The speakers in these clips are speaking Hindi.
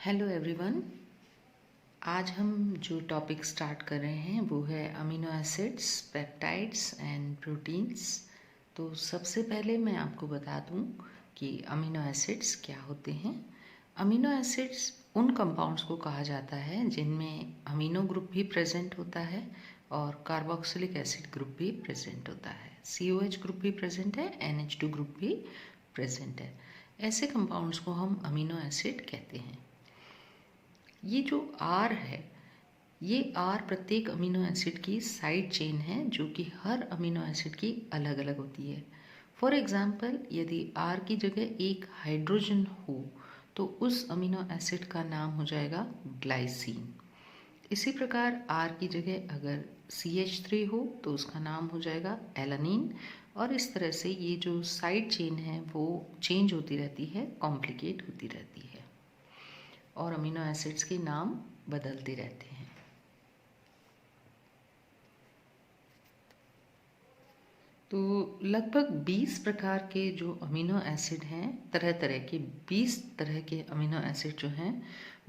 Hello everyone. आज हम जो टॉपिक स्टार्ट कर रहे हैं वो है amino acids, peptides and proteins. तो सबसे पहले मैं आपको बता दूं कि अमीनो एसिड्स क्या होते हैं। अमीनो एसिड्स उन कंपाउंड्स को कहा जाता है जिनमें अमीनो ग्रुप भी प्रेजेंट होता है और कार्बोक्सिलिक एसिड ग्रुप भी प्रेजेंट होता है। COH ग्रुप भी प्रेजेंट है, NH2 ग्रुप भी प्रेजेंट है। ऐसे कंपाउंड्स को हम अमीनो एसिड कहते हैं। ये जो R है, ये R प्रत्येक अमीनो एसिड की साइड चेन है जो कि हर अमीनो एसिड की अलग अलग होती है। फॉर एग्जाम्पल, यदि R की जगह एक हाइड्रोजन हो तो उस अमीनो एसिड का नाम हो जाएगा ग्लाइसिन। इसी प्रकार R की जगह अगर CH3 हो तो उसका नाम हो जाएगा एलानिन। और इस तरह से ये जो साइड चेन है वो चेंज होती रहती है, कॉम्प्लिकेट होती रहती है और अमीनो एसिड्स के नाम बदलते रहते हैं। तो लगभग 20 प्रकार के जो अमीनो एसिड हैं, तरह तरह के 20 तरह के अमीनो एसिड जो हैं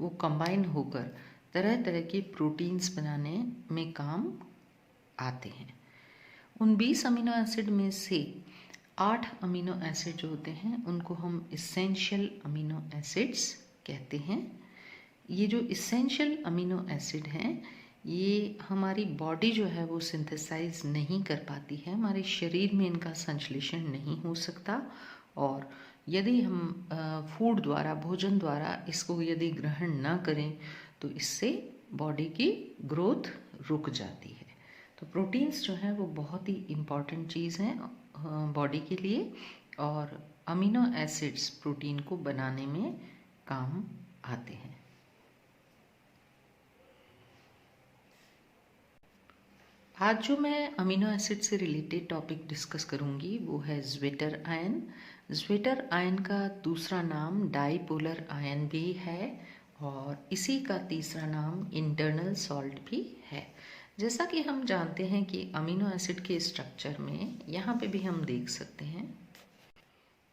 वो कंबाइन होकर तरह तरह के प्रोटीन्स बनाने में काम आते हैं। उन 20 अमीनो एसिड में से 8 अमीनो एसिड जो होते हैं उनको हम इसेंशियल अमीनो एसिड्स कहते हैं। ये जो इसेंशियल अमीनो एसिड हैं ये हमारी बॉडी जो है वो सिंथेसाइज नहीं कर पाती है, हमारे शरीर में इनका संश्लेषण नहीं हो सकता और यदि हम फूड द्वारा, भोजन द्वारा इसको यदि ग्रहण ना करें तो इससे बॉडी की ग्रोथ रुक जाती है। तो प्रोटीन्स जो हैं वो बहुत ही इम्पॉर्टेंट चीज़ हैं बॉडी के लिए और अमीनो एसिड्स प्रोटीन को बनाने में काम आते हैं। आज जो मैं अमीनो एसिड से रिलेटेड टॉपिक डिस्कस करूंगी वो है ज्वेटर आयन। ज्वेटर आयन का दूसरा नाम डाईपोलर आयन भी है और इसी का तीसरा नाम इंटरनल सॉल्ट भी है। जैसा कि हम जानते हैं कि अमीनो एसिड के स्ट्रक्चर में, यहाँ पे भी हम देख सकते हैं,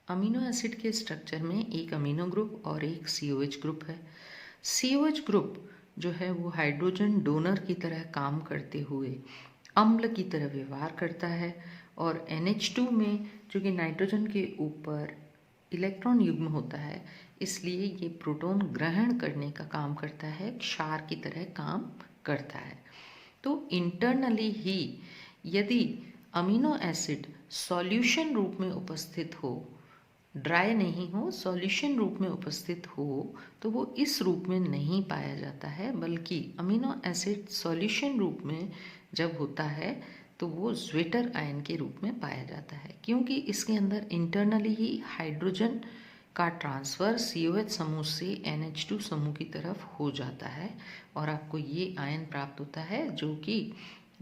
अमीनो एसिड के स्ट्रक्चर में एक अमीनो ग्रुप और एक COH ग्रुप है। COH ग्रुप जो है वो हाइड्रोजन डोनर की तरह काम करते हुए अम्ल की तरह व्यवहार करता है और NH2 में, जो कि नाइट्रोजन के ऊपर इलेक्ट्रॉन युग्म होता है, इसलिए ये प्रोटॉन ग्रहण करने का काम करता है, क्षार की तरह काम करता है। तो इंटरनली ही यदि अमीनो एसिड सॉल्यूशन रूप में उपस्थित हो, ड्राई नहीं हो, सॉल्यूशन रूप में उपस्थित हो, तो वो इस रूप में नहीं पाया जाता है, बल्कि अमीनो एसिड सॉल्यूशन रूप में जब होता है तो वो ज्वेटर आयन के रूप में पाया जाता है, क्योंकि इसके अंदर इंटरनली ही हाइड्रोजन का ट्रांसफ़र COH समूह से NH2 समूह की तरफ हो जाता है और आपको ये आयन प्राप्त होता है जो कि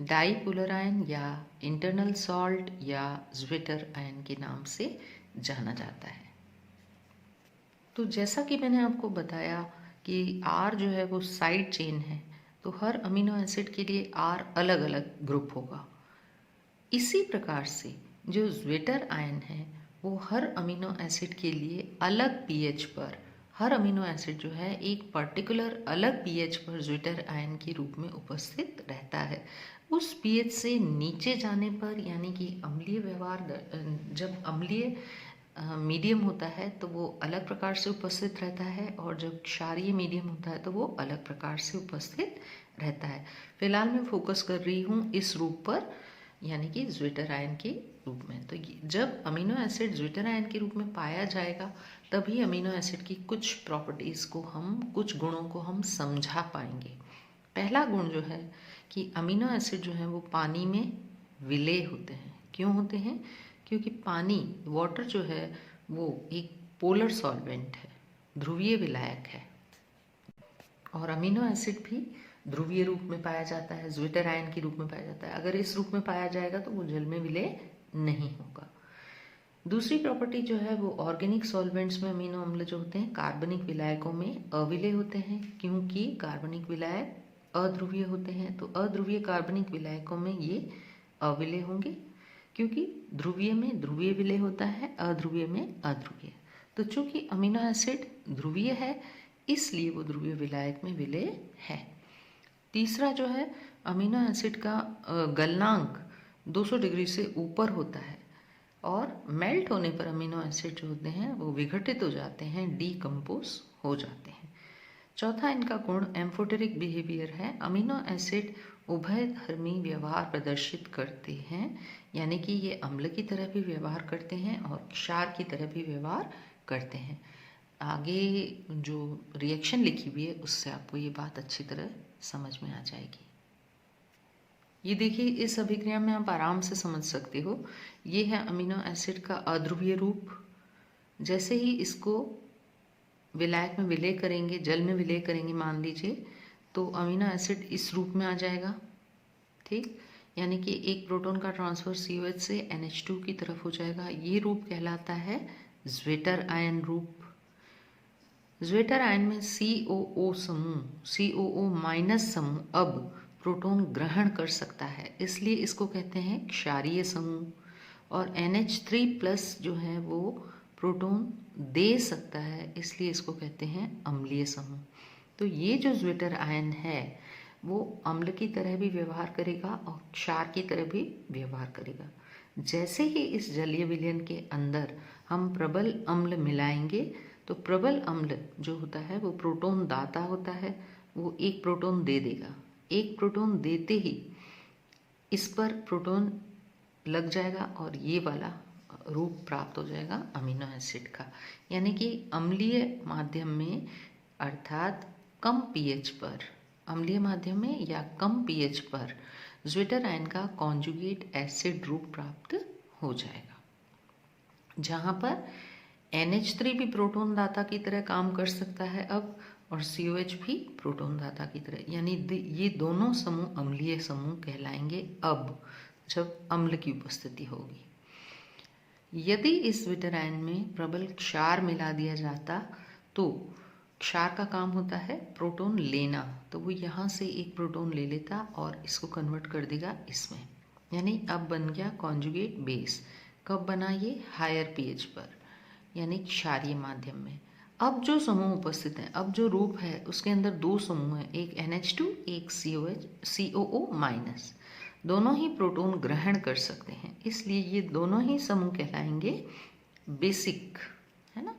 डाईपोलर आयन या इंटरनल सॉल्ट या ज्वेटर आयन के नाम से जाना जाता है। तो जैसा कि मैंने आपको बताया कि R जो है वो साइड चेन है, तो हर अमीनो एसिड के लिए R अलग अलग ग्रुप होगा। इसी प्रकार से जो ज्वेटर आयन है वो हर अमीनो एसिड के लिए अलग pH पर, हर अमीनो एसिड जो है एक पर्टिकुलर अलग pH पर ज्वेटर आयन के रूप में उपस्थित रहता है। उस pH से नीचे जाने पर, यानी कि अम्लीय व्यवहार, जब अम्लीय मीडियम होता है तो वो अलग प्रकार से उपस्थित रहता है और जब क्षारीय मीडियम होता है तो वो अलग प्रकार से उपस्थित रहता है। फिलहाल मैं फोकस कर रही हूँ इस रूप पर, यानी कि ज्वेटर आयन के रूप में। तो जब अमीनो एसिड ज्वेटर आयन के रूप में पाया जाएगा तभी अमीनो एसिड की कुछ प्रॉपर्टीज़ को हम, कुछ गुणों को हम समझा पाएंगे। पहला गुण जो है कि अमीनो एसिड जो है वो पानी में विलेय होते हैं। क्यों होते हैं? क्योंकि पानी, वाटर जो है वो एक पोलर सॉल्वेंट है, ध्रुवीय विलायक है और अमीनो एसिड भी ध्रुवीय रूप में पाया जाता है, ज्वेटर आयन के रूप में पाया जाता है। अगर इस रूप में पाया जाएगा तो वो जल में विलय नहीं होगा। दूसरी प्रॉपर्टी जो है वो ऑर्गेनिक सॉल्वेंट्स में अमीनो अम्ल जो होते हैं कार्बनिक विलायकों में अविलेय होते हैं, क्योंकि कार्बनिक विलायक अध्रुवीय होते हैं। तो अध्रुवीय कार्बनिक विलायकों में ये अविलेय होंगे, क्योंकि ध्रुवीय में ध्रुवीय विलय होता है, अध्रुवीय में अध्रुवीय। तो चूंकि अमीनो एसिड ध्रुवीय है, इसलिए वो ध्रुवीय विलायक में विलय है। तीसरा जो है, अमीनो एसिड का गलनांक 200 डिग्री से ऊपर होता है और मेल्ट होने पर अमीनो एसिड जो होते हैं वो विघटित हो जाते हैं, डीकम्पोज हो जाते हैं। चौथा इनका गुण एम्फोटेरिक बिहेवियर है। अमीनो एसिड उभयधर्मी व्यवहार प्रदर्शित करते हैं, यानी कि ये अम्ल की तरह भी व्यवहार करते हैं और क्षार की तरह भी व्यवहार करते हैं। आगे जो रिएक्शन लिखी हुई है उससे आपको ये बात अच्छी तरह समझ में आ जाएगी। ये देखिए, इस अभिक्रिया में आप आराम से समझ सकते हो। ये है अमीनो एसिड का अध्रुवीय रूप। जैसे ही इसको विलायक में विलय करेंगे, जल में विलय करेंगे मान लीजिए, तो अमीनो एसिड इस रूप में आ जाएगा। ठीक, यानी कि एक प्रोटॉन का ट्रांसफर COH से NH2 की तरफ हो जाएगा। ये रूप कहलाता है ज्वेटर आयन रूप। ज्वेटर आयन में COO समूह, COO माइनस समूह अब प्रोटॉन ग्रहण कर सकता है, इसलिए इसको कहते हैं क्षारीय समूह। और NH3 प्लस जो है वो प्रोटॉन दे सकता है, इसलिए इसको कहते हैं अम्लीय समूह। तो ये जो ज्वेटर आयन है वो अम्ल की तरह भी व्यवहार करेगा और क्षार की तरह भी व्यवहार करेगा। जैसे ही इस जलीय विलयन के अंदर हम प्रबल अम्ल मिलाएंगे तो प्रबल अम्ल जो होता है वो प्रोटॉन दाता होता है, वो एक प्रोटॉन दे देगा। एक प्रोटॉन देते ही इस पर प्रोटॉन लग जाएगा और ये वाला रूप प्राप्त हो जाएगा अमीनो एसिड का। यानी कि अम्लीय माध्यम में, अर्थात कम पीएच पर, अम्लीय माध्यम में या कम पीएच पर ज्वेटर आयन का कॉन्जुगेट एसिड रूप प्राप्त हो जाएगा, जहाँ पर NH3 भी प्रोटॉन दाता की तरह काम कर सकता है अब, और COH भी प्रोटॉन दाता की तरह। यानी ये दोनों समूह अम्लीय समूह कहलाएंगे अब, जब अम्ल की उपस्थिति होगी। यदि इस ज्वेटर आयन में प्रबल क्षार मिला दिया जाता तो क्षार का काम होता है प्रोटॉन लेना, तो वो यहाँ से एक प्रोटॉन ले लेता और इसको कन्वर्ट कर देगा इसमें, यानी अब बन गया कॉन्जुगेट बेस। कब बना ये? हायर पीएच पर, यानी क्षारीय माध्यम में। अब जो समूह उपस्थित है, अब जो रूप है उसके अंदर दो समूह है, एक NH2 एक COO माइनस। दोनों ही प्रोटॉन ग्रहण कर सकते हैं, इसलिए ये दोनों ही समूह कहलाएंगे बेसिक, है ना।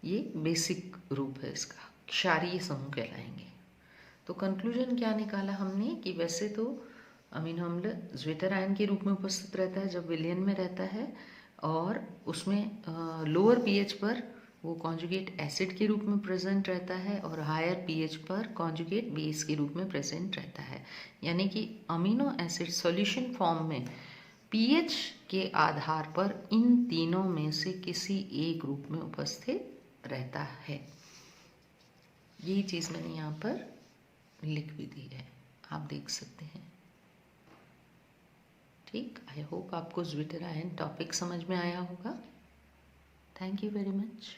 ये बेसिक रूप है इसका, क्षारीय समूह कहलाएंगे। तो कंक्लूजन क्या निकाला हमने कि वैसे तो अमीनो अम्ल ज्वेटर आयन के रूप में उपस्थित रहता है जब विलयन में रहता है, और उसमें लोअर पीएच पर वो कॉन्जुगेट एसिड के रूप में प्रेजेंट रहता है और हायर पीएच पर कॉन्जुगेट बेस के रूप में प्रेजेंट रहता है। यानी कि अमीनो एसिड सॉल्यूशन फॉर्म में पीएच के आधार पर इन तीनों में से किसी एक रूप में उपस्थित रहता है। यही चीज़ मैंने यहाँ पर लिख भी दी है, आप देख सकते हैं। ठीक, आई होप आपको ज्वेटर आयन टॉपिक समझ में आया होगा। Thank you very much.